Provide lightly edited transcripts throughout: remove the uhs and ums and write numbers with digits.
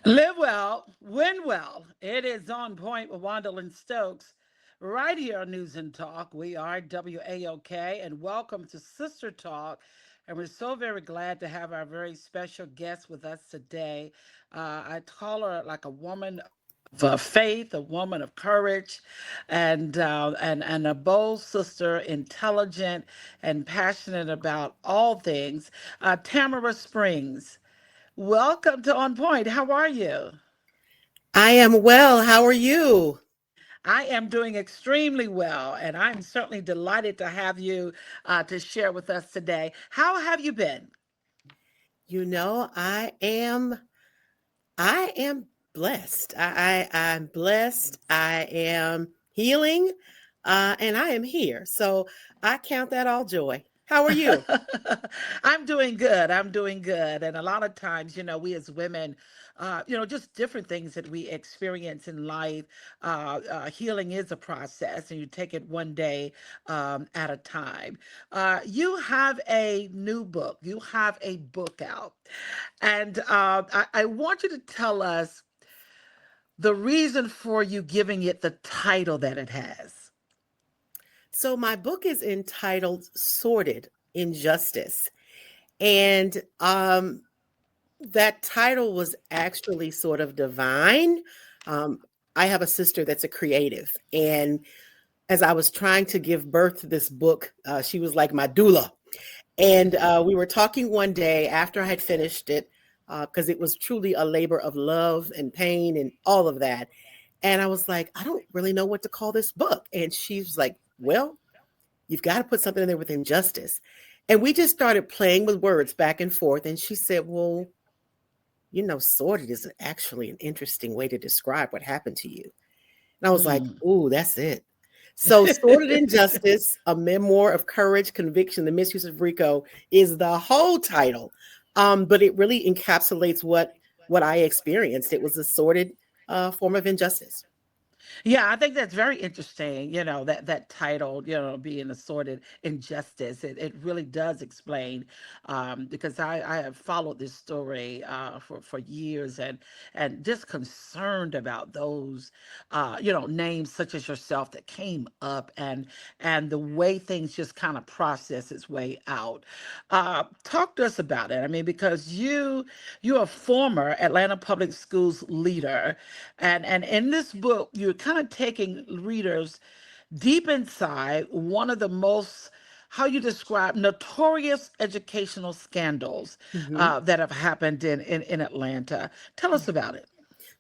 Live well, win well. It is on point with Juandolyn Stokes right here on News and Talk. We are WAOK and welcome to Sister Talk. And we're so very glad to have our very special guest with us today. I call her like a woman of faith, a woman of courage, and a bold sister, intelligent and passionate about all things. Tamara Springs. Welcome to On Point. How are you? I am well. How are you? I am doing extremely well, and I'm certainly delighted to have you to share with us today. How have you been? You know, I am blessed. I'm blessed. I am healing, and I am here. So I count that all joy. How are you? I'm doing good. I'm doing good. And a lot of times, we as women, just different things that we experience in life, healing is a process, and you take it one day at a time. You have a new book. You have a book out. And I want you to tell us the reason for you giving it the title that it has. So my book is entitled "Sorted Injustice," and that title was actually sort of divine. Um, I have a sister that's a creative, and as I was trying to give birth to this book, she was like my doula. And we were talking one day after I had finished it, because it was truly a labor of love and pain and all of that. And I was like, I don't really know what to call this book. And she was like, well, you've got to put something in there with injustice. And we just started playing with words back and forth. And she said, well, sorted is actually an interesting way to describe what happened to you. And I was like, Mm. ooh, that's it. So, Sorted Injustice, a memoir of courage, conviction, the misuse of RICO is the whole title. But it really encapsulates what I experienced. It was a sordid form of injustice. Yeah, I think that's very interesting, that title, being assorted injustice. It really does explain, because I have followed this story for years and just concerned about those, names such as yourself that came up and the way things just kind of process its way out. Talk to us about it. I mean, because you're a former Atlanta Public Schools leader, and in this book, you're kind of taking readers deep inside one of the most, how you describe, notorious educational scandals Mhm. that have happened in Atlanta. Tell us about it.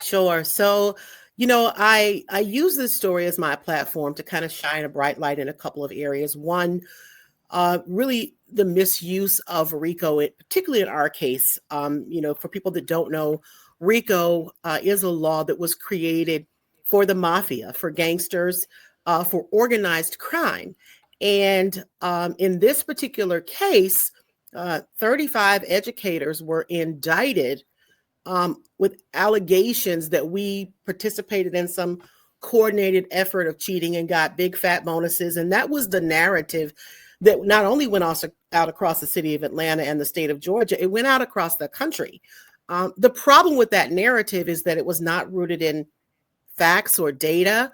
Sure. So, I use this story as my platform to kind of shine a bright light in a couple of areas. One, really the misuse of RICO, particularly in our case. For people that don't know, RICO is a law that was created for the mafia, for gangsters, for organized crime. And in this particular case, 35 educators were indicted with allegations that we participated in some coordinated effort of cheating and got big fat bonuses. And that was the narrative that not only went out across the city of Atlanta and the state of Georgia, it went out across the country. The problem with that narrative is that it was not rooted in facts or data.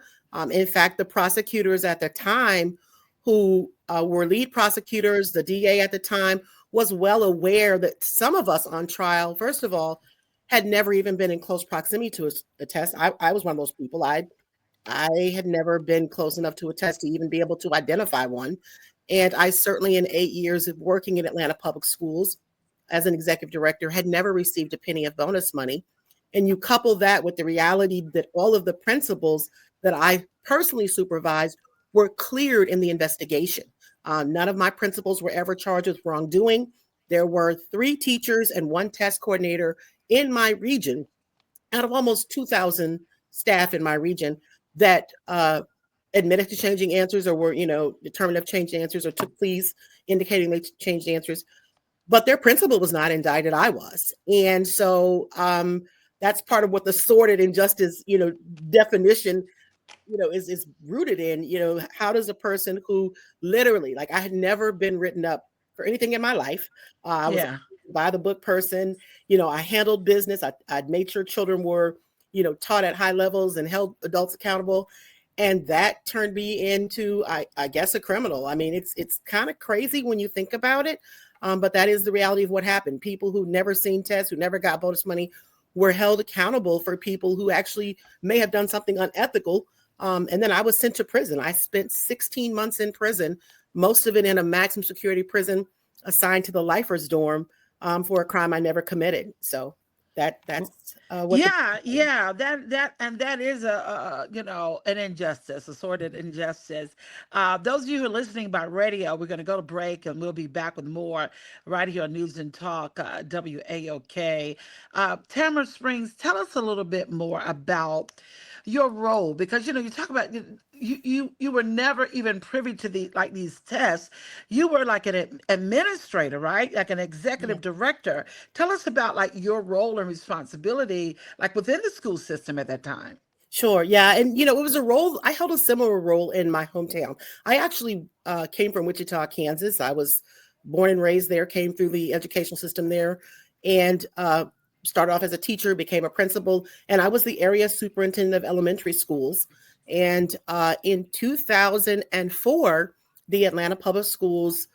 In fact, the prosecutors at the time, who were lead prosecutors, the DA at the time, was well aware that some of us on trial, first of all, had never even been in close proximity to a test. I was one of those people. I had never been close enough to a test to even be able to identify one. And I certainly, in 8 years of working in Atlanta Public Schools as an executive director, had never received a penny of bonus money. And you couple that with the reality that all of the principals that I personally supervised were cleared in the investigation. None of my principals were ever charged with wrongdoing. There were 3 teachers and 1 test coordinator in my region out of almost 2,000 staff in my region that admitted to changing answers or were, determined to have changed answers or took pleas indicating they changed answers. But their principal was not indicted. I was. And so that's part of what the sordid injustice, definition, is rooted in. How does a person who literally, like, I had never been written up for anything in my life. I was Yeah. by the book person. I handled business. I'd made sure children were, taught at high levels and held adults accountable. And that turned me into, I guess, a criminal. I mean, it's kind of crazy when you think about it. But that is the reality of what happened. People who never seen tests, who never got bonus money, were held accountable for people who actually may have done something unethical. And then I was sent to prison. I spent 16 months in prison, most of it in a maximum security prison assigned to the lifers dorm for a crime I never committed. So that's what the Yeah, that is an injustice, a sordid injustice. Those of you who are listening by radio, we're going to go to break, and we'll be back with more right here on News and Talk, WAOK. Tamara Springs, tell us a little bit more about your role, because you talk about you were never even privy to these tests. You were like an administrator, right? Like an yeah. executive director. Tell us about like your role and responsibility, like within the school system at that time. Sure. Yeah. And, it was a role, I held a similar role in my hometown. I actually came from Wichita, Kansas. I was born and raised there, came through the educational system there, and started off as a teacher, became a principal, and I was the area superintendent of elementary schools. And in 2004, the Atlanta Public Schools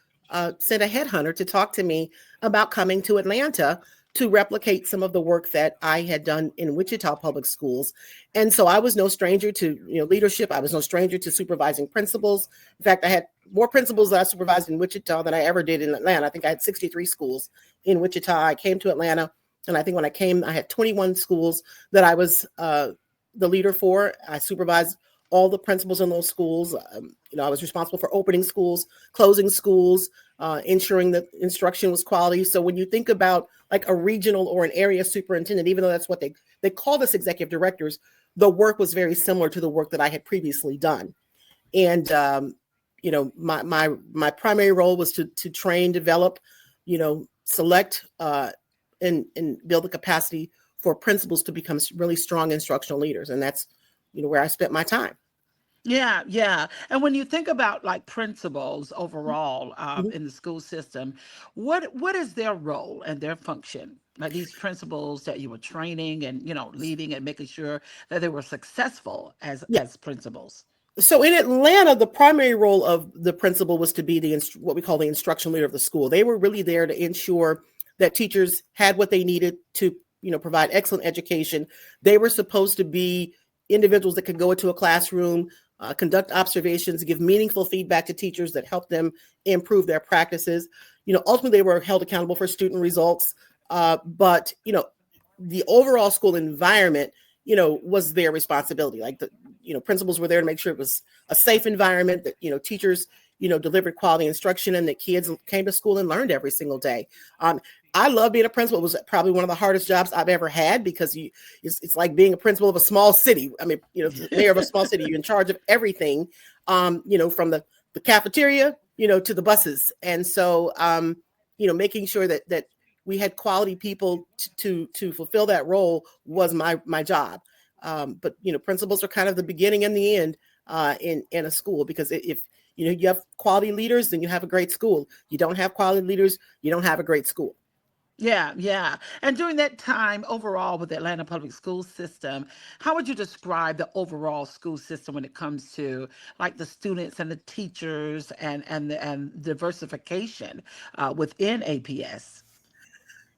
sent a headhunter to talk to me about coming to Atlanta to replicate some of the work that I had done in Wichita Public Schools. And so I was no stranger to leadership. I was no stranger to supervising principals. In fact, I had more principals that I supervised in Wichita than I ever did in Atlanta. I think I had 63 schools in Wichita. I came to Atlanta, and I think when I came, I had 21 schools that I was the leader for. I supervised all the principals in those schools. I was responsible for opening schools, closing schools, ensuring that instruction was quality. So when you think about like a regional or an area superintendent, even though that's what they called us executive directors, the work was very similar to the work that I had previously done. And my primary role was to train, develop, select, and build the capacity for principals to become really strong instructional leaders. And that's where I spent my time. Yeah, yeah. And when you think about like principals overall Mhm. in the school system, what is their role and their function? Like these principals that you were training and leading and making sure that they were successful Yeah. as principals. So in Atlanta, the primary role of the principal was to be what we call the instruction leader of the school. They were really there to ensure that teachers had what they needed to, provide excellent education. They were supposed to be individuals that could go into a classroom, conduct observations, give meaningful feedback to teachers that help them improve their practices. Ultimately, they were held accountable for student results. But the overall school environment, was their responsibility. Like principals were there to make sure it was a safe environment, that, teachers, delivered quality instruction, and that kids came to school and learned every single day. I love being a principal. It was probably one of the hardest jobs I've ever had, because it's like being a principal of a small city. I mean, the mayor of a small city, you're in charge of everything, from the cafeteria, to the buses. And so, making sure that we had quality people to fulfill that role was my job. But principals are kind of the beginning and the end in a school, because if you have quality leaders, then you have a great school. You don't have quality leaders, you don't have a great school. Yeah, yeah. And during that time, overall, with the Atlanta Public School System, how would you describe the overall school system when it comes to like the students and the teachers and diversification within APS?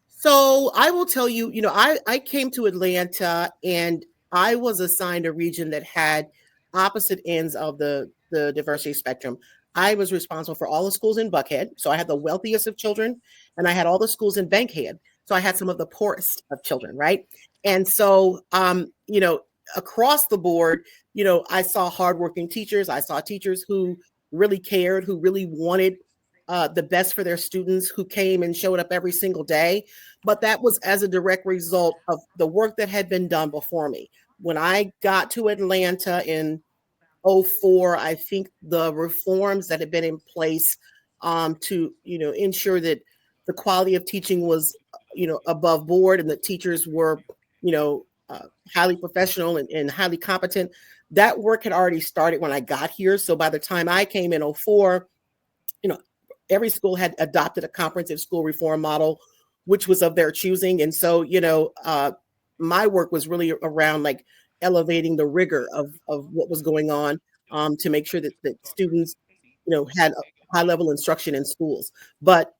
So I will tell you, I came to Atlanta, and I was assigned a region that had opposite ends of the diversity spectrum. I was responsible for all the schools in Buckhead. So I had the wealthiest of children, and I had all the schools in Bankhead. So I had some of the poorest of children, right? And so, across the board, I saw hardworking teachers. I saw teachers who really cared, who really wanted the best for their students, who came and showed up every single day. But that was as a direct result of the work that had been done before me. When I got to Atlanta in '04, I think the reforms that had been in place to ensure that the quality of teaching was above board, and that teachers were you know highly professional and highly competent. That work had already started when I got here. So by the time I came in '04, you know every school had adopted a comprehensive school reform model, which was of their choosing. And so, my work was really around like elevating the rigor of what was going on, to make sure that students, had a high level instruction in schools. But,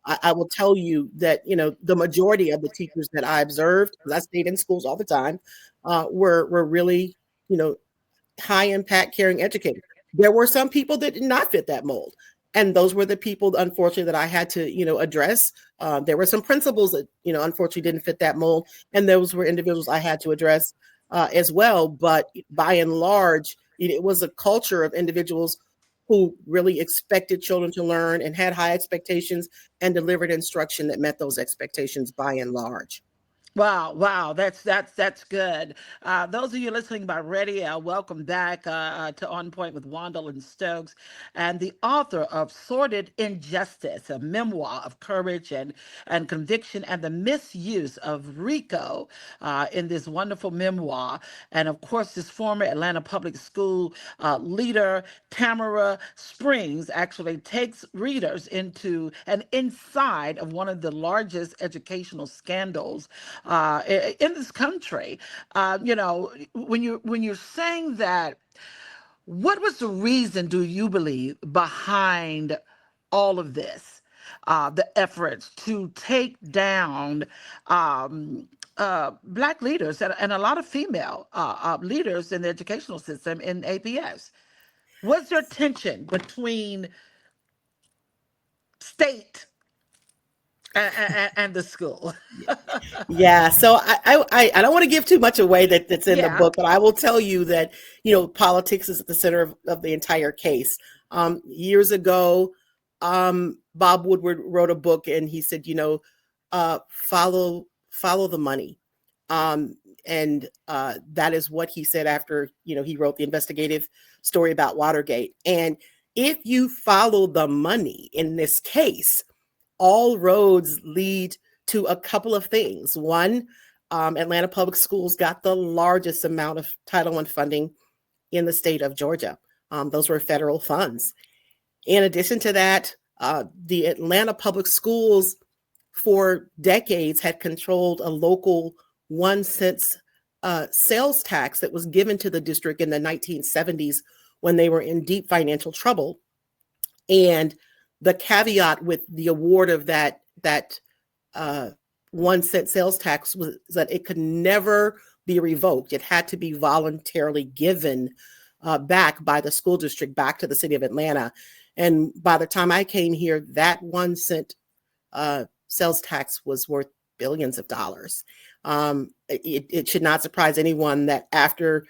I will tell you that, the majority of the teachers that I observed, because I stayed in schools all the time, were really, you know, high impact, caring educators. There were some people that did not fit that mold. And those were the people, unfortunately, that I had to, address. There were some principals that, unfortunately didn't fit that mold. And those were individuals I had to address as well. But by and large, it was a culture of individuals who really expected children to learn and had high expectations and delivered instruction that met those expectations by and large. Wow, wow, that's good. Those of you listening by radio, welcome back to On Point with Juandolyn Stokes, and the author of "Sordid Injustice," a memoir of courage and conviction, and the misuse of RICO in this wonderful memoir. And of course, this former Atlanta Public School leader, Tamara Springs, actually takes readers into and inside of one of the largest educational scandals in this country. When you're saying that, what was the reason, do you believe, behind all of this? The efforts to take down black leaders and a lot of female leaders in the educational system in APS. Was there tension between state and the school? Yeah, so I don't want to give too much away that's in the Yeah. book, but I will tell you that politics is at the center of the entire case. Years ago, Bob Woodward wrote a book, and he said, follow the money, and that is what he said after he wrote the investigative story about Watergate. And if you follow the money in this case, all roads lead to a couple of things. One, Atlanta Public Schools got the largest amount of Title I funding in the state of Georgia. Those were federal funds. In addition to that, the Atlanta Public Schools for decades had controlled a local 1 cent sales tax that was given to the district in the 1970s when they were in deep financial trouble. And the caveat with the award of that 1 cent sales tax was that it could never be revoked. It had to be voluntarily given back by the school district back to the city of Atlanta. And by the time I came here, that 1 cent sales tax was worth billions of dollars. It should not surprise anyone that after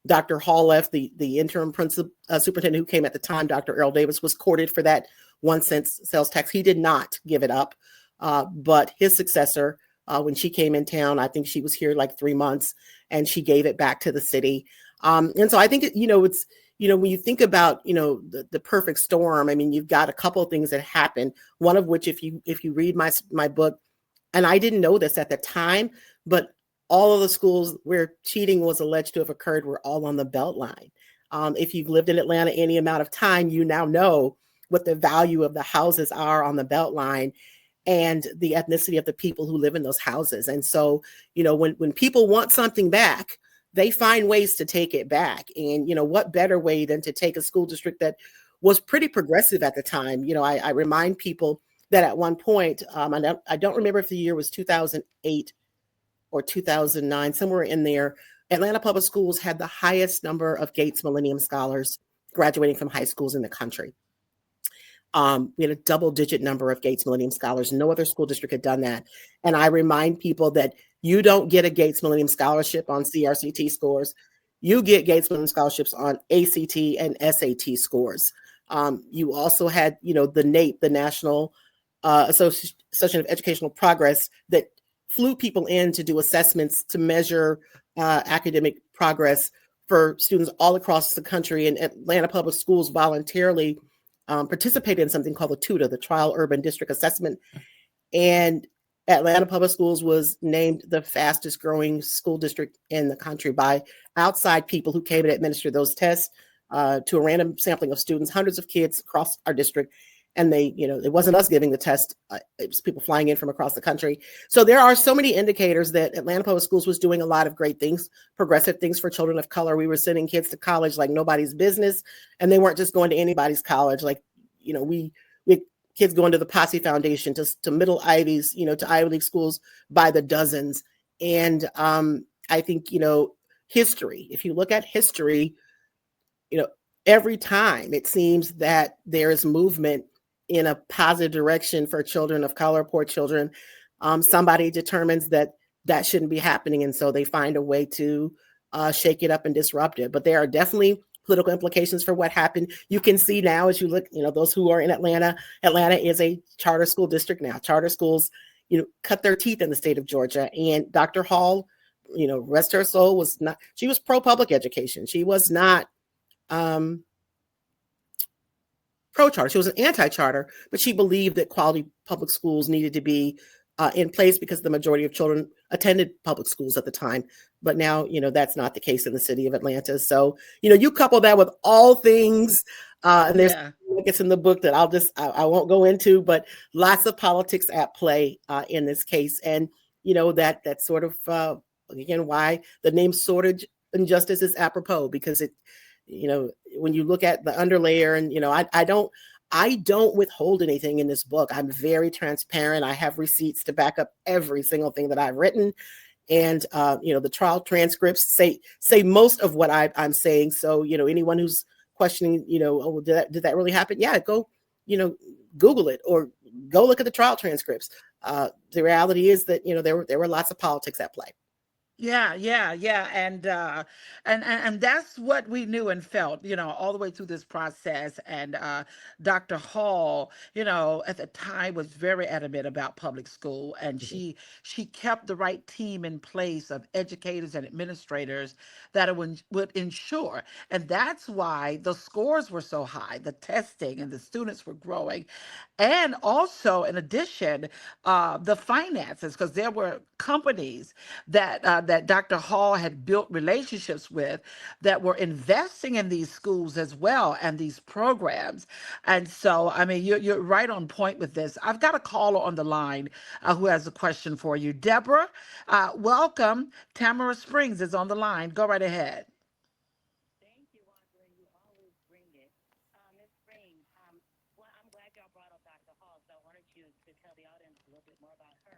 Dr. Hall left, the interim superintendent who came at the time, Dr. Earl Davis, was courted for that 1 cent sales tax. He did not give it up, but his successor, when she came in town, I think she was here like 3 months, and she gave it back to the city. And so I think, it's, when you think about, the perfect storm, I mean, you've got a couple of things that happen. One of which, if you read my book, and I didn't know this at the time, but all of the schools where cheating was alleged to have occurred were all on the Beltline. If you've lived in Atlanta any amount of time, you now know what the value of the houses are on the Beltline and the ethnicity of the people who live in those houses. And so, when people want something back, they find ways to take it back. And, what better way than to take a school district that was pretty progressive at the time? I remind people that at one point, I don't remember if the year was 2008 or 2009, somewhere in there, Atlanta Public Schools had the highest number of Gates Millennium Scholars graduating from high schools in the country. We had a double-digit number of Gates Millennium Scholars. No other school district had done that. And I remind people that you don't get a Gates Millennium Scholarship on CRCT scores. You get Gates Millennium Scholarships on ACT and SAT scores. You also had, the NAEP, the National Association of Educational Progress, that flew people in to do assessments to measure academic progress for students all across the country. And Atlanta Public Schools voluntarily participated in something called the TUDA, the Trial Urban District Assessment. And Atlanta Public Schools was named the fastest growing school district in the country by outside people who came and administered those tests to a random sampling of students, hundreds of kids across our district. and they, it wasn't us giving the test. It was people flying in from across the country. So there are so many indicators that Atlanta Public Schools was doing a lot of great things, progressive things for children of color. We were sending kids to college like nobody's business, and they weren't just going to anybody's college. Like, we had kids going to the Posse Foundation, to middle Ivies, to Ivy League schools by the dozens. And I think, history, if you look at history, every time it seems that there is movement in a positive direction for children of color, poor children, somebody determines that that shouldn't be happening. And so they find a way to shake it up and disrupt it. But there are definitely political implications for what happened. You can see now as you look, those who are in Atlanta is a charter school district now. Charter schools, cut their teeth in the state of Georgia. And Dr. Hall, rest her soul, she was pro public education. She was not pro-charter. She was an anti-charter, but she believed that quality public schools needed to be in place because the majority of children attended public schools at the time. But now, that's not the case in the city of Atlanta. So, you couple that with all things, and there's it's in the book that I won't go into, but lots of politics at play in this case. And, that sort of, again, why the name Sordid Injustice is apropos, because it, when you look at the underlayer, and, I don't withhold anything in this book. I'm very transparent. I have receipts to back up every single thing that I've written. And, the trial transcripts say most of what I'm saying. So, anyone who's questioning, oh, did that really happen? Yeah, go, Google it or go look at the trial transcripts. The reality is that, there were lots of politics at play. Yeah. And that's what we knew and felt, all the way through this process. And Dr. Hall, at the time was very adamant about public school, and she kept the right team in place of educators and administrators that it would ensure. And that's why the scores were so high, the testing and the students were growing. And also, in addition, the finances, because there were companies that Dr. Hall had built relationships with that were investing in these schools as well and these programs. And so, I mean, you're right on point with this. I've got a caller on the line who has a question for you. Deborah, welcome. Tamara Springs is on the line. Go right ahead. Thank you, Juandolyn. You always bring it. Ms. Springs, well, I'm glad y'all brought up Dr. Hall, so I wanted you to tell the audience a little bit more about her.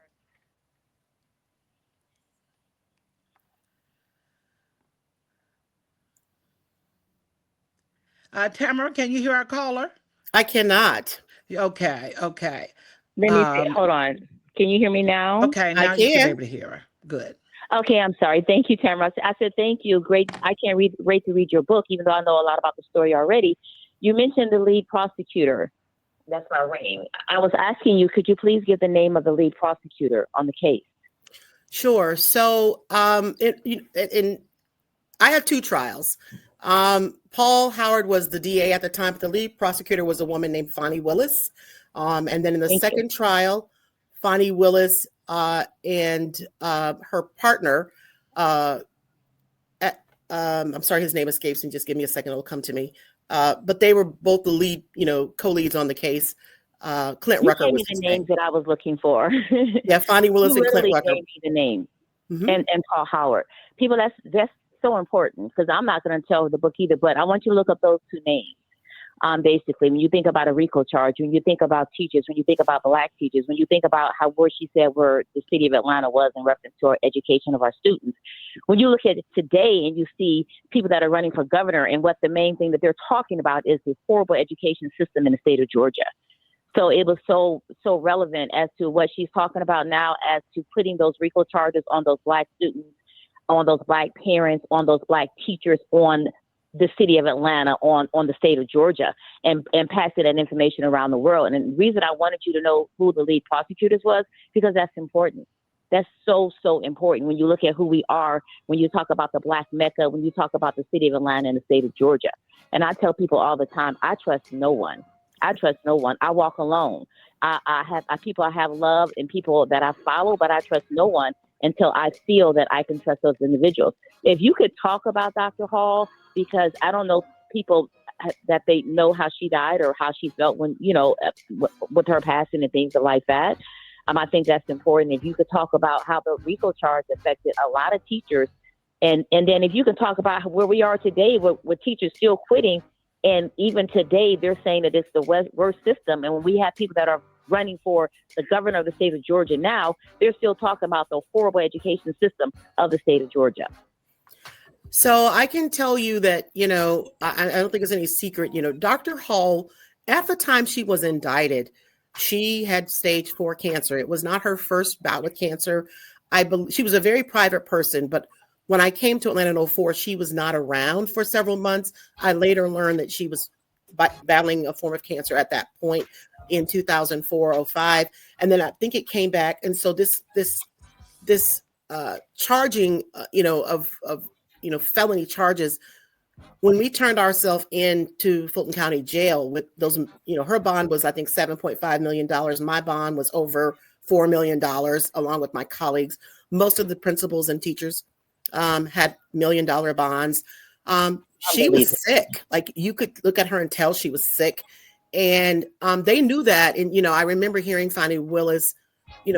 Tamara, can you hear our caller? I cannot. Okay. Let me see. Um, Hold on. Can you hear me now? okay, I now you should be can. able to hear her. Good. Okay, I'm sorry. Thank you, Tamara. I said thank you. Great. I can't wait to read your book, even though I know a lot about the story already. You mentioned the lead prosecutor. That's my ring. I was asking you, could you please give the name of the lead prosecutor on the case? Sure. So, I have two trials. Paul Howard was the DA at the time, but the lead prosecutor was a woman named Fonnie Willis. And then in the Thank you. second trial, Fonnie Willis and her partner, I'm sorry, his name escapes me. Just give me a second; it'll come to me. But they were both the lead, co-leads on the case. Clint You Rucker gave was me the his names name. that I was looking for. Yeah, Fonnie Willis You and Clint literally Rucker. gave me the name. Mhm. And Paul Howard. People, that's so important because I'm not going to tell the book either, but I want you to look up those two names. Basically, when you think about a RICO charge, when you think about teachers, when you think about Black teachers, when you think about where she said where the city of Atlanta was in reference to our education of our students, when you look at it today and you see people that are running for governor and what the main thing that they're talking about is this horrible education system in the state of Georgia. So it was so relevant as to what she's talking about now, as to putting those RICO charges on those Black students, on those Black parents, on those Black teachers, on the city of Atlanta, on the state of Georgia, and passing that information around the world. And the reason I wanted you to know who the lead prosecutors was, because that's important. That's so important when you look at who we are, when you talk about the Black Mecca, when you talk about the city of Atlanta and the state of Georgia. And I tell people all the time, I trust no one. I trust no one. I walk alone. I have people I have love and people that I follow, but I trust no one until I feel that I can trust those individuals. If you could talk about Dr. Hall, because I don't know people, that they know how she died or how she felt when, with her passing and things like that. I think that's important. If you could talk about how the RICO charge affected a lot of teachers, and then if you can talk about where we are today with teachers still quitting, and even today they're saying that it's the worst system. And when we have people that are running for the governor of the state of Georgia now, they're still talking about the horrible education system of the state of Georgia. So I can tell you that, I don't think it's any secret, Dr. Hall, at the time she was indicted, she had stage 4 cancer. It was not her first bout with cancer. I believe she was a very private person, but when I came to Atlanta in 2004, she was not around for several months. I later learned that she was battling a form of cancer at that point in 2004, 2005. And then I think it came back. And so this charging, of felony charges, when we turned ourselves into Fulton County Jail with those, her bond was, I think, $7.5 million. My bond was over $4 million, along with my colleagues. Most of the principals and teachers had $1 million bonds. She was sick. Like, you could look at her and tell she was sick. And they knew that. And, I remember hearing Fannie Willis,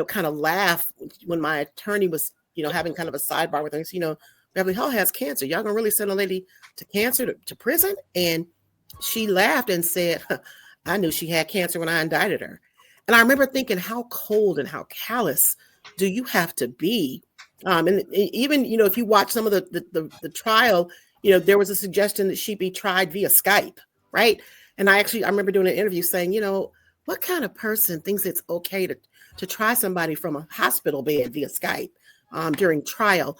kind of laugh when my attorney was, having kind of a sidebar with her. Beverly Hall has cancer. Y'all gonna really send a lady to cancer to prison? And she laughed and said, I knew she had cancer when I indicted her. And I remember thinking, how cold and how callous do you have to be? And even, if you watch some of the trial, there was a suggestion that she be tried via Skype, right? And I remember doing an interview saying, what kind of person thinks it's okay to try somebody from a hospital bed via Skype during trial?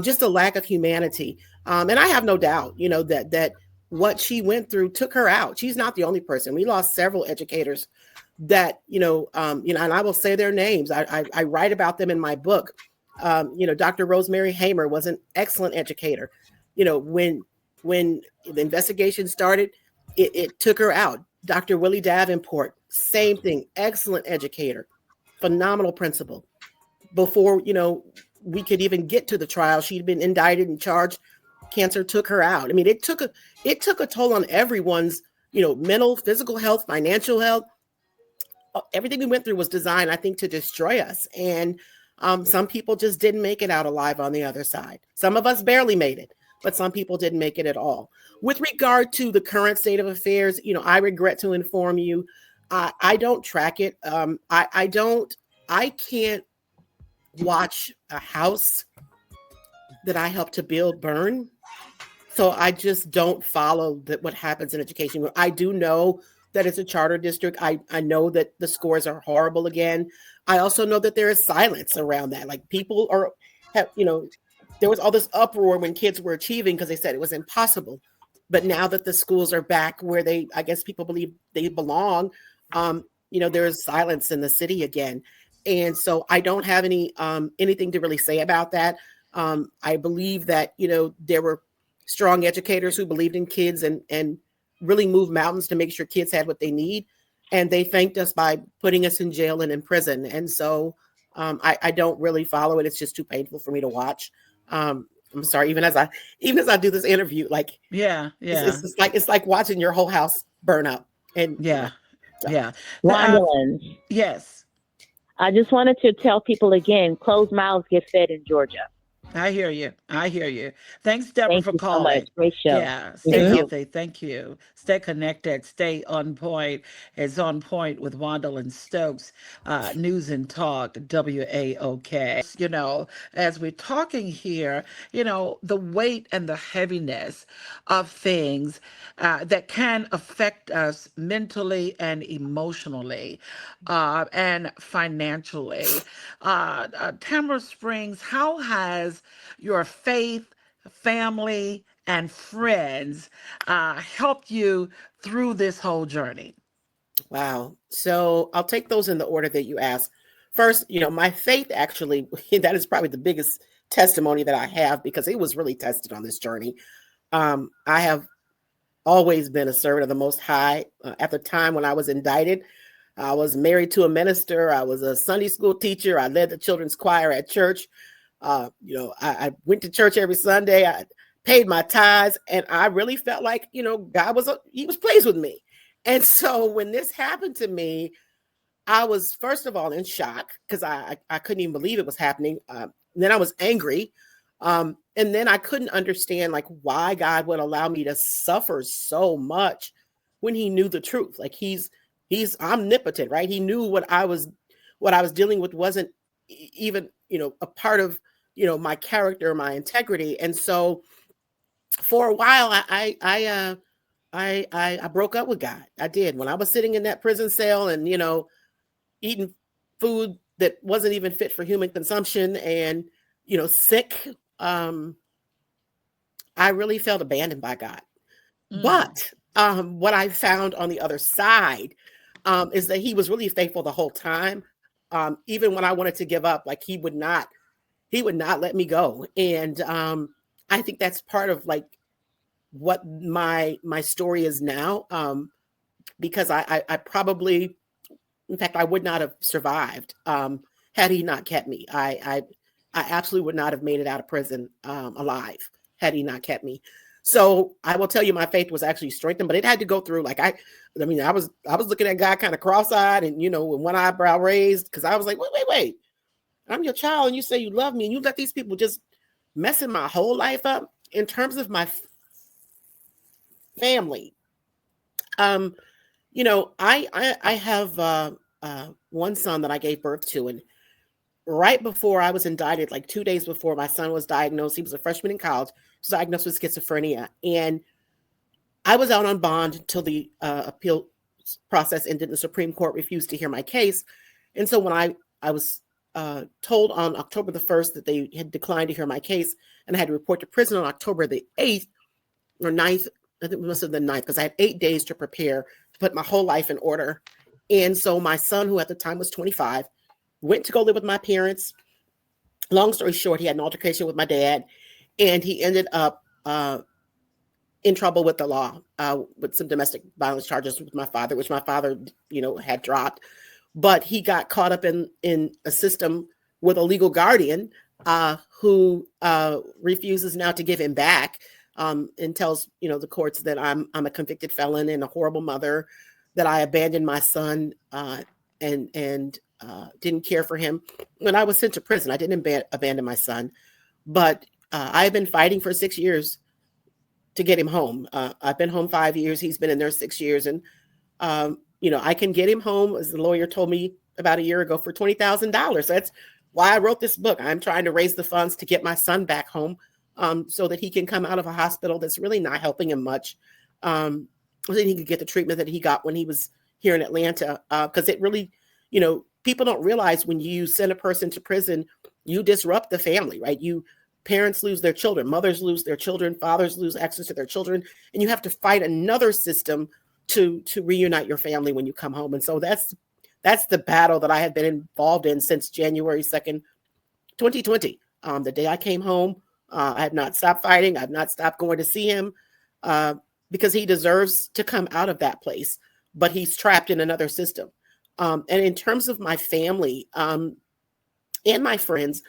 Just a lack of humanity. And I have no doubt, that what she went through took her out. She's not the only person. We lost several educators that, and I will say their names. I write about them in my book. Dr. Rosemary Hamer was an excellent educator. When the investigation started, it took her out. Dr. Willie Davenport, same thing, excellent educator, phenomenal principal. Before, we could even get to the trial, she'd been indicted and charged. Cancer took her out. I mean, it took a toll on everyone's, mental, physical health, financial health. Everything we went through was designed, I think, to destroy us. And some people just didn't make it out alive on the other side. Some of us barely made it, but some people didn't make it at all. With regard to the current state of affairs, I regret to inform you, I don't track it. I can't watch a house that I helped to build burn. So I just don't follow what happens in education. I do know that it's a charter district. I know that the scores are horrible again. I also know that there is silence around that. Like, people there was all this uproar when kids were achieving because they said it was impossible. But now that the schools are back where I guess people believe they belong, there is silence in the city again. And so I don't have anything to really say about that. I believe that, there were strong educators who believed in kids and really moved mountains to make sure kids had what they need. And they thanked us by putting us in jail and in prison. And so I don't really follow it. It's just too painful for me to watch. I'm sorry, even as I do this interview, like, it's like watching your whole house burn up. And yeah. Juandolyn, Yes. I just wanted to tell people again, closed mouths get fed in Georgia. I hear you. Thanks, Deborah, for calling. So much. Great show. Yeah, stay healthy. Thank you. Stay connected. Stay on point. It's On Point with Juandolyn Stokes, News and Talk, WAOK. As we're talking here, the weight and the heaviness of things that can affect us mentally and emotionally and financially. Tamara Springs, how has your faith, family, and friends helped you through this whole journey? Wow. So I'll take those in the order that you asked. First, my faith, actually, that is probably the biggest testimony that I have, because it was really tested on this journey. I have always been a servant of the Most High. At the time when I was indicted, I was married to a minister. I was a Sunday school teacher. I led the children's choir at church. I went to church every Sunday. I paid my tithes, and I really felt like, God he was pleased with me. And so when this happened to me, I was first of all in shock because I couldn't even believe it was happening. Then I was angry. And then I couldn't understand like why God would allow me to suffer so much when he knew the truth. Like he's omnipotent, right? He knew what I was dealing with wasn't even, a part of, my character, my integrity. And so for a while, I broke up with God. I did. When I was sitting in that prison cell and, eating food that wasn't even fit for human consumption and, sick, I really felt abandoned by God. But what I found on the other side is that he was really faithful the whole time. Even when I wanted to give up, like he would not let me go. And I think that's part of like what my story is now. Because I probably, in fact, I would not have survived had he not kept me. I absolutely would not have made it out of prison alive had he not kept me. So I will tell you, my faith was actually strengthened, but it had to go through. Like I was looking at God kind of cross-eyed and with one eyebrow raised because I was like, wait, I'm your child, and you say you love me, and you let these people just messing my whole life up. In terms of my family, I have one son that I gave birth to, and right before I was indicted, like 2 days before my son was diagnosed, he was a freshman in college, was diagnosed with schizophrenia. And I was out on bond until the appeal process ended. The Supreme Court refused to hear my case. And so when I was told on October the 1st that they had declined to hear my case, and I had to report to prison on October the 8th or 9th, I think it must have been the 9th, because I had 8 days to prepare to put my whole life in order. And so my son, who at the time was 25, went to go live with my parents. Long story short, he had an altercation with my dad, and he ended up in trouble with the law, with some domestic violence charges with my father, which my father, had dropped. But he got caught up in a system with a legal guardian who refuses now to give him back, and tells the courts that I'm a convicted felon and a horrible mother, that I abandoned my son and didn't care for him. When I was sent to prison, I didn't abandon my son, but I've been fighting for 6 years to get him home. I've been home 5 years. He's been in there 6 years. And, I can get him home, as the lawyer told me about a year ago, for $20,000. That's why I wrote this book. I'm trying to raise the funds to get my son back home so that he can come out of a hospital that's really not helping him much. So that he could get the treatment that he got when he was here in Atlanta. Because it really, people don't realize when you send a person to prison, you disrupt the family, right? Parents lose their children, mothers lose their children, fathers lose access to their children, and you have to fight another system to reunite your family when you come home. And so that's the battle that I have been involved in since January 2nd, 2020. The day I came home, I have not stopped fighting. I've not stopped going to see him because he deserves to come out of that place, but he's trapped in another system. And in terms of my family and my friends,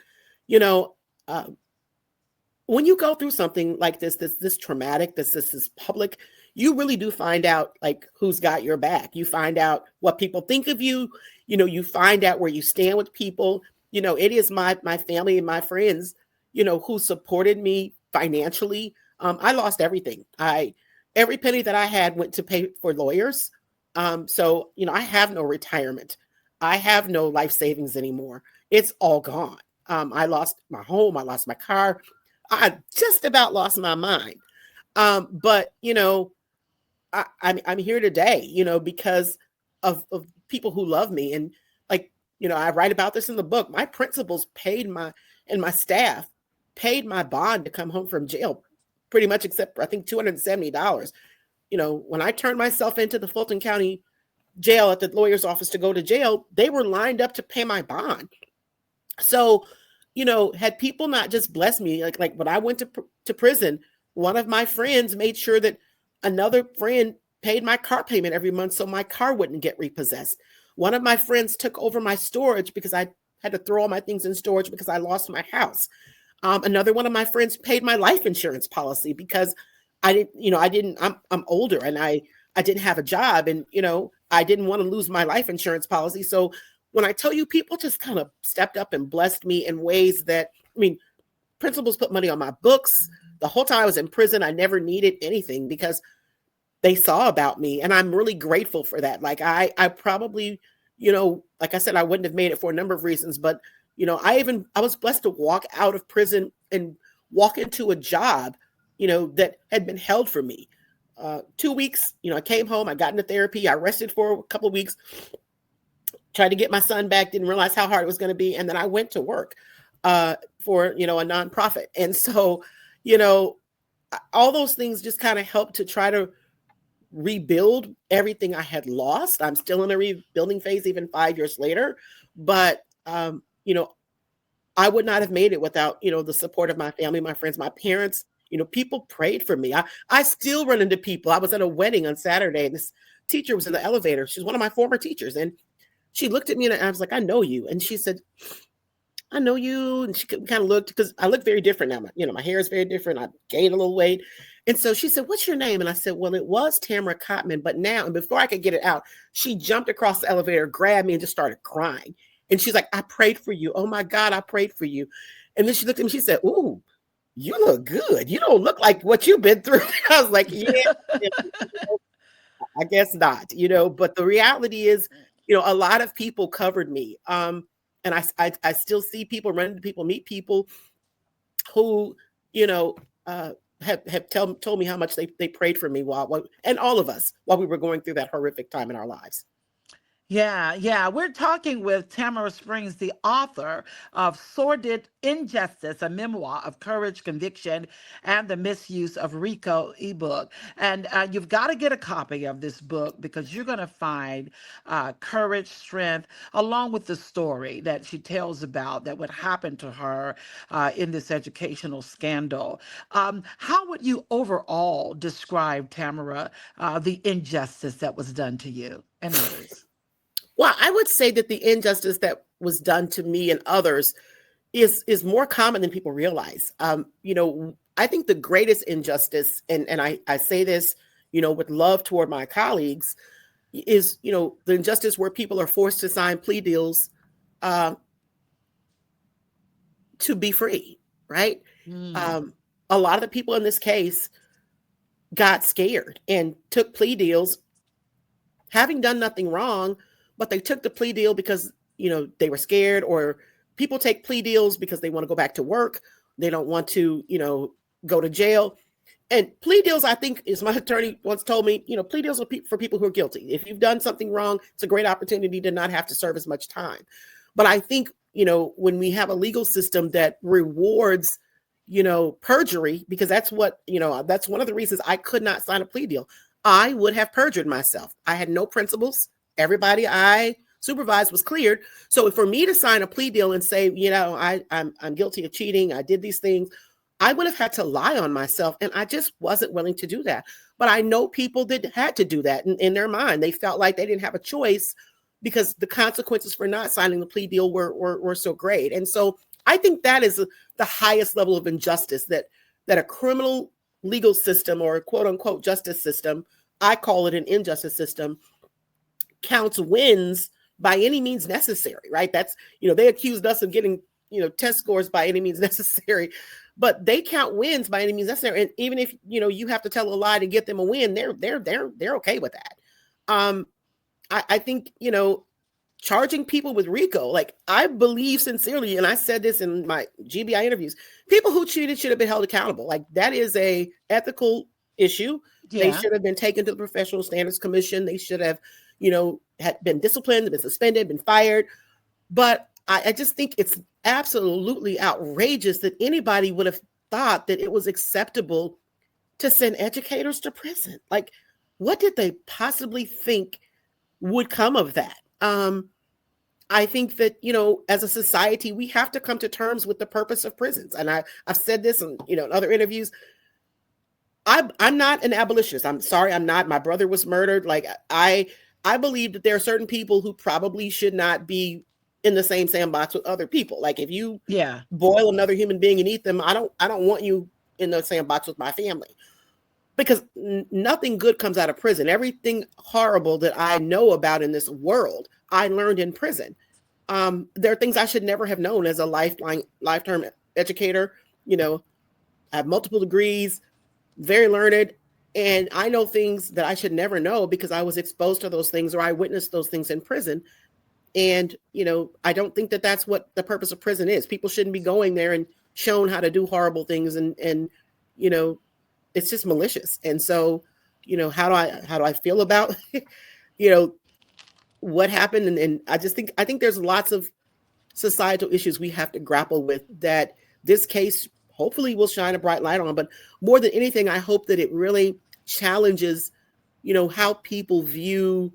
when you go through something like this traumatic, this is public, you really do find out like who's got your back. You find out what people think of you. You find out where you stand with people. It is my family and my friends, who supported me financially. I lost everything. Every penny that I had went to pay for lawyers. So, I have no retirement. I have no life savings anymore. It's all gone. I lost my home. I lost my car. I just about lost my mind. But, I'm here today, because of people who love me. And like, I write about this in the book. My principals and my staff paid my bond to come home from jail, pretty much except for, I think, $270. When I turned myself into the Fulton County jail at the lawyer's office to go to jail, they were lined up to pay my bond. So, had people not just blessed me, like when I went to prison, one of my friends made sure that another friend paid my car payment every month so my car wouldn't get repossessed. One of my friends took over my storage because I had to throw all my things in storage because I lost my house. Another one of my friends paid my life insurance policy because I'm older and I didn't have a job, and, I didn't want to lose my life insurance policy. So when I tell you, people just kind of stepped up and blessed me in ways that, principals put money on my books. The whole time I was in prison, I never needed anything because they saw about me. And I'm really grateful for that. Like I probably, like I said, I wouldn't have made it for a number of reasons, but I was blessed to walk out of prison and walk into a job, that had been held for me. 2 weeks, I came home, I got into therapy, I rested for a couple of weeks, tried to get my son back, didn't realize how hard it was going to be. And then I went to work for, a nonprofit. And so, all those things just kind of helped to try to rebuild everything I had lost. I'm still in a rebuilding phase, even 5 years later. But, I would not have made it without, the support of my family, my friends, my parents. People prayed for me. I still run into people. I was at a wedding on Saturday, and this teacher was in the elevator. She's one of my former teachers. And she looked at me and I was like, I know you. And she said, I know you. And she kind of looked, because I look very different now. My hair is very different. I gained a little weight. And so she said, what's your name? And I said, well, it was Tamara Cotman. But now, and before I could get it out, she jumped across the elevator, grabbed me, and just started crying. And she's like, I prayed for you. Oh my God, I prayed for you. And then she looked at me, she said, ooh, you look good. You don't look like what you've been through. I was like, yeah, I guess not, but the reality is, a lot of people covered me. And I still see people, run into people, meet people who, have told me how much they prayed for me and all of us while we were going through that horrific time in our lives. Yeah. We're talking with Tamara Springs, the author of Sordid Injustice, a memoir of courage, conviction, and the misuse of RICO ebook. And you've got to get a copy of this book because you're going to find courage, strength, along with the story that she tells about that would happen to her in this educational scandal. How would you overall describe, Tamara, the injustice that was done to you and others? Well, I would say that the injustice that was done to me and others is more common than people realize. I think the greatest injustice, and I say this, with love toward my colleagues, is, the injustice where people are forced to sign plea deals to be free, right? A lot of the people in this case got scared and took plea deals having done nothing wrong, but they took the plea deal because, they were scared. Or people take plea deals because they want to go back to work. They don't want to, go to jail. And plea deals, I think, as my attorney once told me, plea deals are for people who are guilty. If you've done something wrong, it's a great opportunity to not have to serve as much time. But I think, when we have a legal system that rewards, perjury, because that's what, that's one of the reasons I could not sign a plea deal. I would have perjured myself. I had no principles. Everybody I supervised was cleared. So for me to sign a plea deal and say, I'm guilty of cheating, I did these things, I would have had to lie on myself. And I just wasn't willing to do that. But I know people that had to do that in their mind. They felt like they didn't have a choice because the consequences for not signing the plea deal were so great. And so I think that is the highest level of injustice, that a criminal legal system, or a quote unquote justice system, I call it an injustice system, counts wins by any means necessary, right? That's, they accused us of getting, test scores by any means necessary, but they count wins by any means necessary. And even if, you have to tell a lie to get them a win, they're okay with that. I think, charging people with RICO, like, I believe sincerely, and I said this in my GBI interviews, people who cheated should have been held accountable. Like, that is a ethical issue. Yeah. They should have been taken to the Professional Standards Commission. They should have, had been disciplined, been suspended, been fired. But I just think it's absolutely outrageous that anybody would have thought that it was acceptable to send educators to prison. Like, what did they possibly think would come of that? I think that, as a society, we have to come to terms with the purpose of prisons. And I've said this in, in other interviews. I'm not an abolitionist. I'm sorry, I'm not. My brother was murdered. Like, I believe that there are certain people who probably should not be in the same sandbox with other people. Like if you Yeah. boil another human being and eat them, I don't want you in the sandbox with my family, because nothing good comes out of prison. Everything horrible that I know about in this world, I learned in prison. There are things I should never have known as a lifetime educator. You know, I have multiple degrees, very learned, and I know things that I should never know because I was exposed to those things or I witnessed those things in prison. And, you know, I don't think that that's what the purpose of prison is. People shouldn't be going there and shown how to do horrible things, and, you know, it's just malicious. And so, you know, how do I feel about, you know, what happened? And I think there's lots of societal issues we have to grapple with that this case hopefully will shine a bright light on. But more than anything, I hope that it really challenges, you know, how people view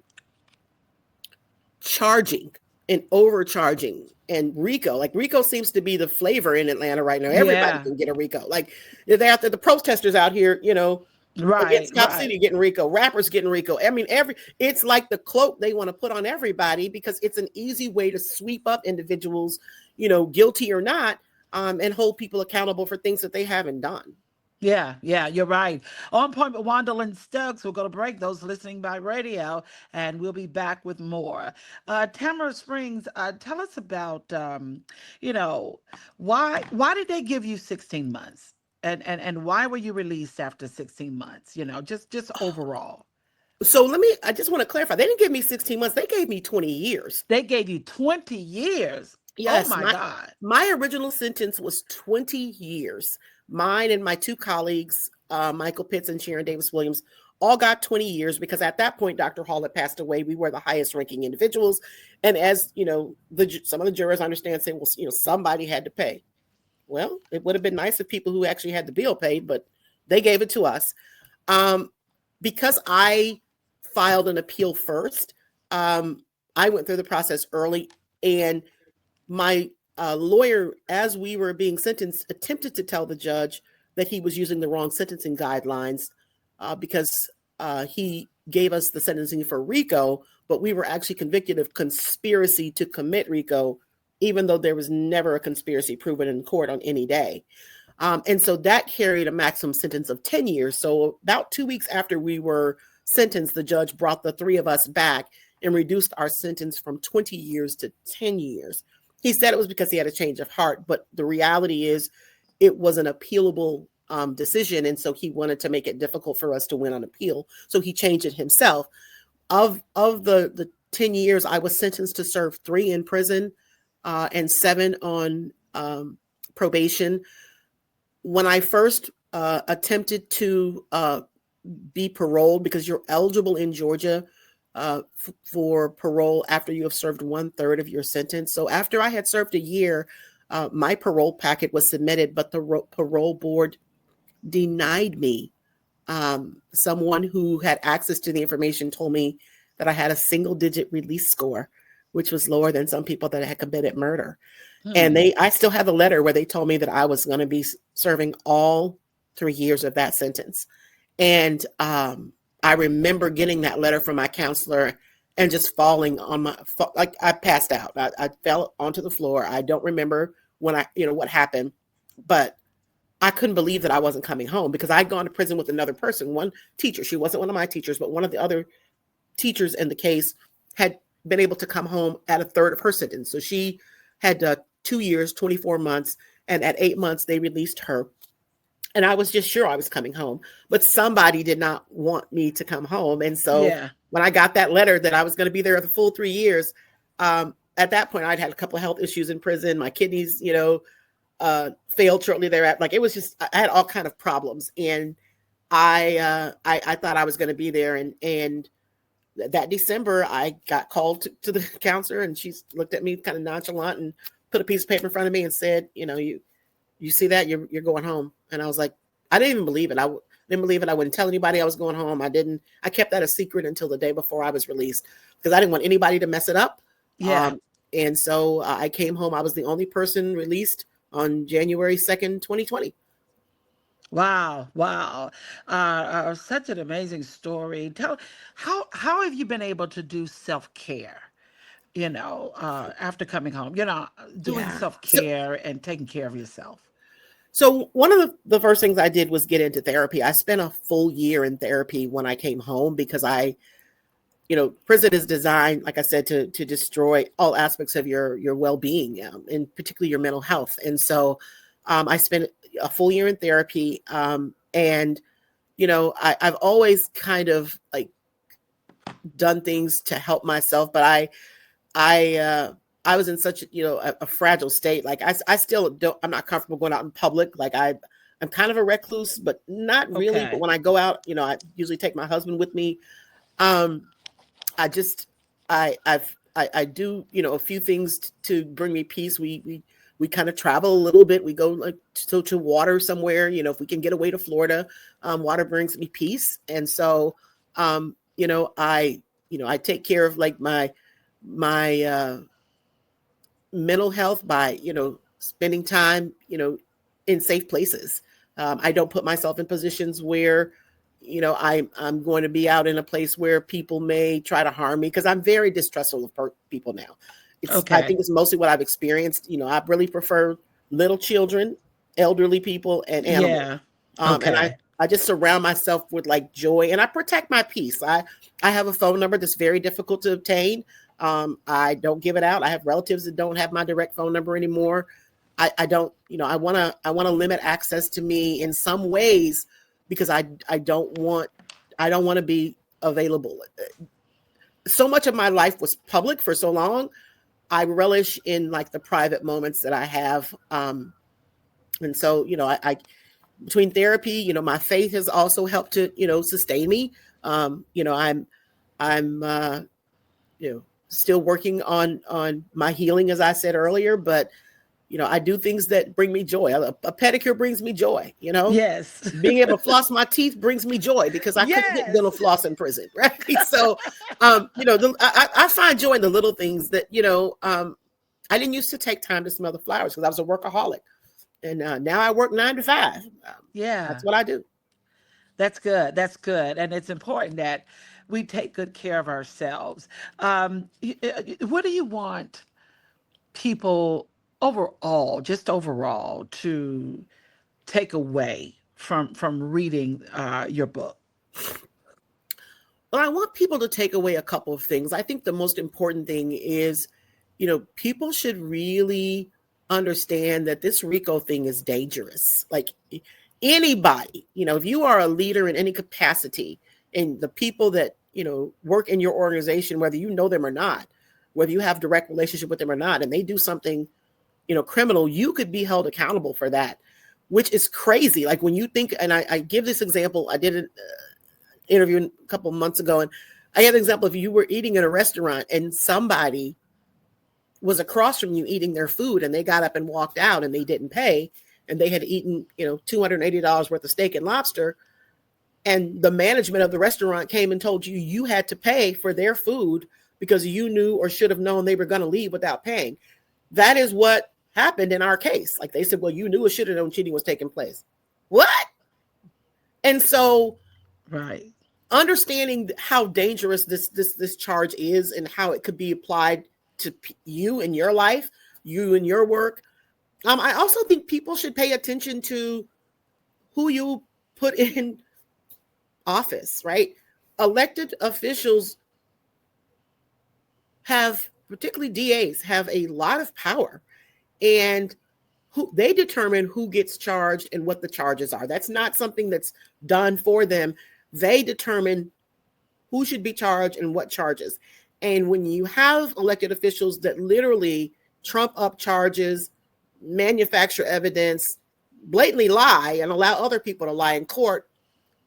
charging and overcharging and RICO. Like RICO seems to be the flavor in Atlanta right now. Everybody Yeah. can get a RICO. Like they're after the protesters out here, you know, Right. against Cop Right. City getting RICO, rappers getting RICO. I mean, it's like the cloak they want to put on everybody because it's an easy way to sweep up individuals, you know, guilty or not, and hold people accountable for things that they haven't done. Yeah, yeah, you're right. On point with Juandolyn Stokes. We're going to break those listening by radio, and we'll be back with more. Tamara Springs, tell us about, you know, why did they give you 16 months, and why were you released after 16 months? You know, just overall, So I just want to clarify. They didn't give me 16 months. They gave me 20 years. they gave you 20 years. Oh Yes, my God. my original sentence was 20 years. Mine and my two colleagues, Michael Pitts and Sharon Davis Williams, all got 20 years because at that point, Dr. Hall had passed away. We were the highest ranking individuals. And as you know, some of the jurors I understand say, well, you know, somebody had to pay. Well, it would have been nice if people who actually had the bill paid, but they gave it to us. Um, because I filed an appeal first, I went through the process early, and my lawyer, as we were being sentenced, attempted to tell the judge that he was using the wrong sentencing guidelines because he gave us the sentencing for RICO, but we were actually convicted of conspiracy to commit RICO, even though there was never a conspiracy proven in court on any day. And so that carried a maximum sentence of 10 years. So about 2 weeks after we were sentenced, the judge brought the three of us back and reduced our sentence from 20 years to 10 years. He said it was because he had a change of heart, but the reality is it was an appealable decision. And so he wanted to make it difficult for us to win on appeal. So he changed it himself. Of the 10 years, I was sentenced to serve 3 in prison and 7 on probation. When I first attempted to be paroled, because you're eligible in Georgia for parole after you have served 1/3 of your sentence. So after I had served a year, my parole packet was submitted, but the parole board denied me. Someone who had access to the information told me that I had a single-digit release score, which was lower than some people that had committed murder. And I still have a letter where they told me that I was going to be serving all 3 years of that sentence. And I remember getting that letter from my counselor and just falling on like I passed out. I fell onto the floor. I don't remember when what happened, but I couldn't believe that I wasn't coming home because I'd gone to prison with another person, one teacher. She wasn't one of my teachers, but one of the other teachers in the case had been able to come home at a third of her sentence. So she had 2 years, 24 months, and at 8 months, they released her. And I was just sure I was coming home, but somebody did not want me to come home. And so Yeah. when I got that letter that I was going to be there the full 3 years, at that point, I'd had a couple of health issues in prison. My kidneys, failed shortly thereafter. Like it was just, I had all kind of problems. And I thought I was going to be there. And that December, I got called to the counselor, and she looked at me kind of nonchalant and put a piece of paper in front of me and said, you see that you're going home. And I was like, I didn't even believe it. I didn't believe it. I wouldn't tell anybody I was going home. I kept that a secret until the day before I was released because I didn't want anybody to mess it up. Yeah. And so I came home. I was the only person released on January 2nd, 2020. Wow, wow. Such an amazing story. How have you been able to do self-care? after coming home, doing Yeah. So self-care and taking care of yourself? so one of the first things I did was get into therapy. I spent a full year in therapy when I came home because prison is designed, like I said, to destroy all aspects of your well-being, and particularly your mental health. And so I spent a full year in therapy. And I've always kind of like done things to help myself, but I was in such a fragile state. Like I still don't. I'm not comfortable going out in public. Like I'm kind of a recluse, but not really. But Okay. when I go out, I usually take my husband with me. Um, I just I do a few things to bring me peace. We kind of travel a little bit. We go like to water somewhere. If we can get away to Florida, water brings me peace. And so I take care of like my mental health by spending time in safe places. I don't put myself in positions where I'm going to be out in a place where people may try to harm me, because I'm very distrustful of people now. I Okay. think it's mostly what I've experienced. I really prefer little children, elderly people, and animals. Yeah. And Okay. I just surround myself with like joy, and I protect my peace. I have a phone number that's very difficult to obtain. I don't give it out. I have relatives that don't have my direct phone number anymore. I don't, I want to limit access to me in some ways, because I don't want to be available. So much of my life was public for so long. I relish in like the private moments that I have. And so, I between therapy, my faith has also helped to, sustain me. I'm still working on my healing, as I said earlier, but I do things that bring me joy. A pedicure brings me joy. Yes. Being able to floss my teeth brings me joy, because I couldn't get dental Yes. floss in prison, right? So, I find joy in the little things that, I didn't used to take time to smell the flowers because I was a workaholic. And now I work 9 to 5. Yeah. That's what I do. That's good. That's good. And it's important that we take good care of ourselves. What do you want people overall, just overall, to take away from reading your book? Well, I want people to take away a couple of things. I think the most important thing is, people should really understand that this RICO thing is dangerous. Like anybody, if you are a leader in any capacity, and the people that, work in your organization, whether you know them or not, whether you have direct relationship with them or not, and they do something, criminal, you could be held accountable for that, which is crazy. Like when you think, and I give this example, I did an interview a couple of months ago, and I have an example. If you were eating in a restaurant and somebody was across from you eating their food, and they got up and walked out and they didn't pay, and they had eaten, $280 worth of steak and lobster, and the management of the restaurant came and told you you had to pay for their food because you knew or should have known they were going to leave without paying. That is what happened in our case. Like they said, well, you knew or should have known cheating was taking place. What? And so Right. understanding how dangerous this charge is, and how it could be applied to you in your life, you and your work. I also think people should pay attention to who you put in office, right? Elected officials have, particularly DAs, have a lot of power, and who they determine who gets charged and what the charges are. That's not something that's done for them. They determine who should be charged and what charges. And when you have elected officials that literally trump up charges, manufacture evidence, blatantly lie, and allow other people to lie in court,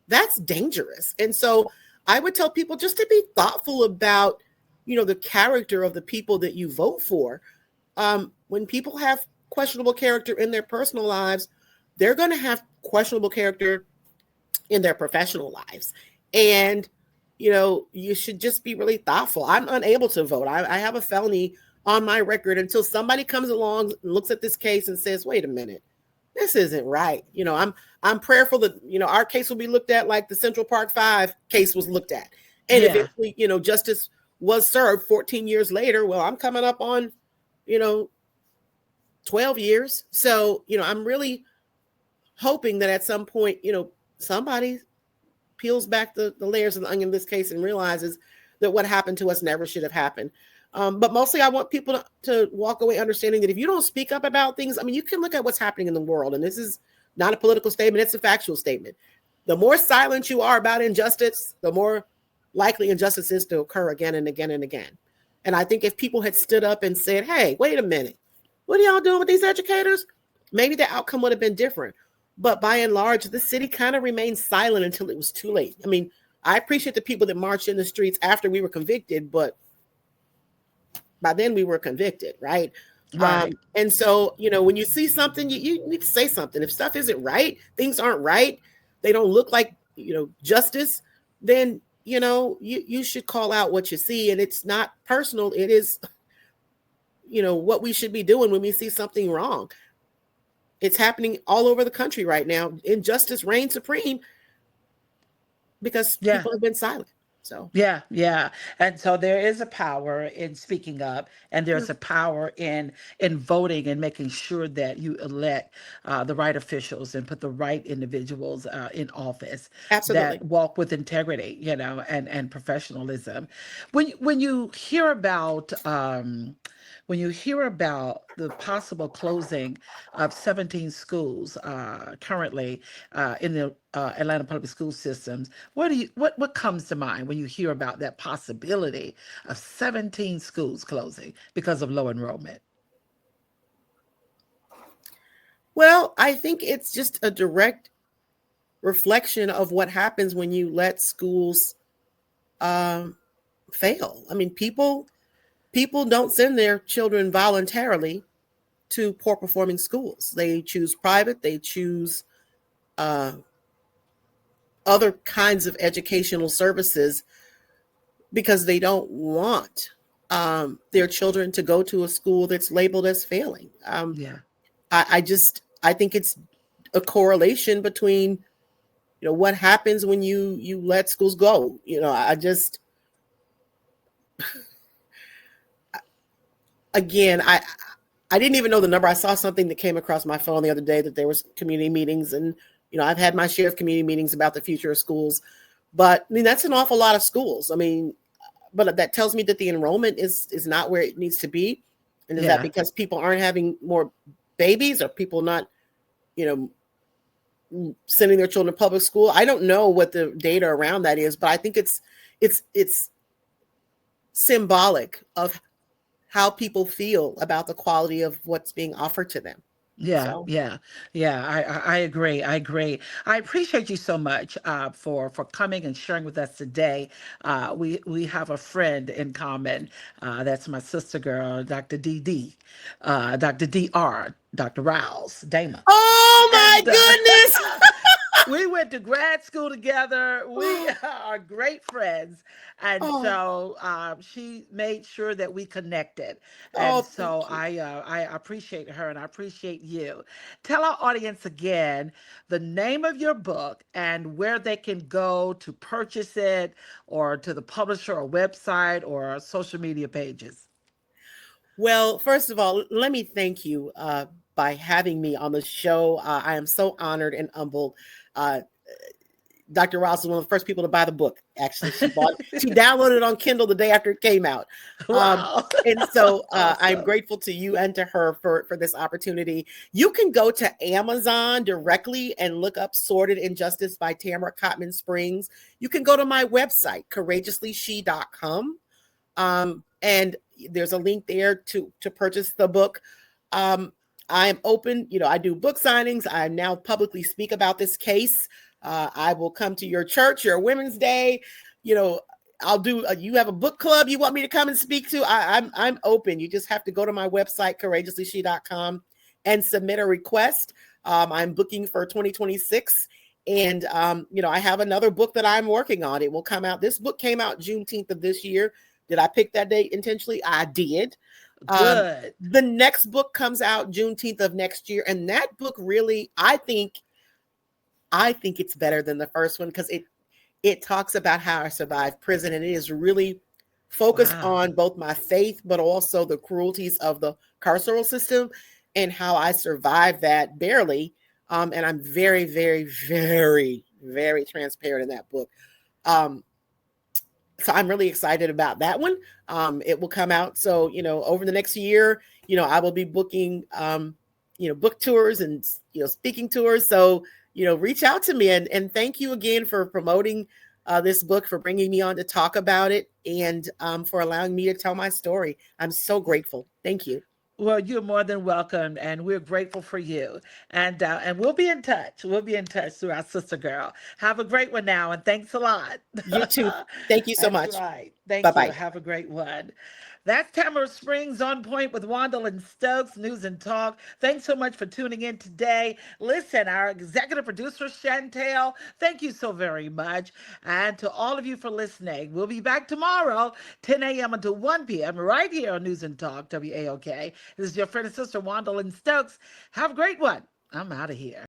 that's dangerous. And so I would tell people just to be thoughtful about, the character of the people that you vote for. When people have questionable character in their personal lives, they're going to have questionable character in their professional lives. And, you should just be really thoughtful. I'm unable to vote. I have a felony on my record until somebody comes along and looks at this case and says, wait a minute, this isn't right. I'm prayerful that, our case will be looked at like the Central Park 5 case was looked at. And Yeah. eventually, justice was served 14 years later. Well, I'm coming up on, you know, 12 years. So, I'm really hoping that at some point, somebody peels back the layers of the onion in this case and realizes that what happened to us never should have happened. But mostly I want people to walk away understanding that if you don't speak up about things, I mean, you can look at what's happening in the world, and this is not a political statement, it's a factual statement. The more silent you are about injustice, the more likely injustice is to occur again and again and again. And I think if people had stood up and said, hey, wait a minute, what are y'all doing with these educators? Maybe the outcome would have been different. But by and large, the city kind of remained silent until it was too late. I mean, I appreciate the people that marched in the streets after we were convicted, but by then we were convicted, right? Right. And so, when you see something, you need to say something. If stuff isn't right, things aren't right, they don't look like, justice, then, you should call out what you see. And it's not personal. It is, what we should be doing when we see something wrong. It's happening all over the country right now. Injustice reigns supreme because Yeah. people have been silent. So Yeah. And so there is a power in speaking up, and there's a power in voting and making sure that you elect the right officials and put the right individuals in office absolutely. that walk with integrity, and professionalism. When you hear about the possible closing of 17 schools currently in the Atlanta public school systems, what comes to mind when you hear about that possibility of 17 schools closing because of low enrollment? Well, I think it's just a direct reflection of what happens when you let schools fail. I mean, people don't send their children voluntarily to poor performing schools. They choose private, they choose other kinds of educational services because they don't want their children to go to a school that's labeled as failing. Yeah. I think it's a correlation between, what happens when you let schools go. Again, I didn't even know the number. I saw something that came across my phone the other day that there was community meetings, and I've had my share of community meetings about the future of schools, but I mean that's an awful lot of schools. I mean, but that tells me that the enrollment is not where it needs to be, and is that Yeah. because people aren't having more babies, or people not, sending their children to public school? I don't know what the data around that is, but I think it's symbolic of how people feel about the quality of what's being offered to them. Yeah, So, yeah, yeah. I agree. I agree. I appreciate you so much for coming and sharing with us today. We have a friend in common. That's my sister girl, Dr. DD, Dr. DR, Dr. Rouse, Dama, oh my and goodness. we went to grad school together. We are great friends. And Oh, so she made sure that we connected. And oh, so thank you. I appreciate her and I appreciate you. Tell our audience again the name of your book and where they can go to purchase it, or to the publisher or website or social media pages. Well, first of all, let me thank you by having me on the show. I am so honored and humbled. Uh, Dr. Ross was one of the first people to buy the book. Actually, she downloaded it on Kindle the day after it came out. Wow. And so I'm Awesome. grateful to you and to her for this opportunity. You can go to Amazon directly and look up Sordid Injustice by Tamara Springs. You can go to my website, courageouslyshe.com. And there's a link there to purchase the book. I'm open. I do book signings. I now publicly speak about this case. I will come to your church, your Women's Day. I'll do. You have a book club you want me to come and speak to? I'm open. You just have to go to my website, courageouslyshe.com, and submit a request. I'm booking for 2026. And, I have another book that I'm working on. It will come out. This book came out Juneteenth of this year. Did I pick that date intentionally? I did. Good. The next book comes out Juneteenth of next year. And that book really, I think it's better than the first one because it talks about how I survived prison. And it is really focus Wow. on both my faith, but also the cruelties of the carceral system and how I survived that barely. And I'm very, very, very, very transparent in that book. Um, so I'm really excited about that one. It will come out. So, over the next year, I will be booking, book tours and, speaking tours. So, reach out to me and thank you again for promoting this book, for bringing me on to talk about it, and for allowing me to tell my story. I'm so grateful. Thank you. Well, you're more than welcome, and we're grateful for you. And we'll be in touch. We'll be in touch through our sister girl. Have a great one now, and thanks a lot. You too. Thank you so That's much. right. Bye Thank you. bye. Have a great one. That's Tamara Springs on point with Juandolyn Stokes, News and Talk. Thanks so much for tuning in today. Listen, our executive producer, Chantel, thank you so very much. And to all of you for listening, we'll be back tomorrow, 10 a.m. until 1 p.m., right here on News and Talk, WAOK. This is your friend and sister, Juandolyn Stokes. Have a great one. I'm out of here.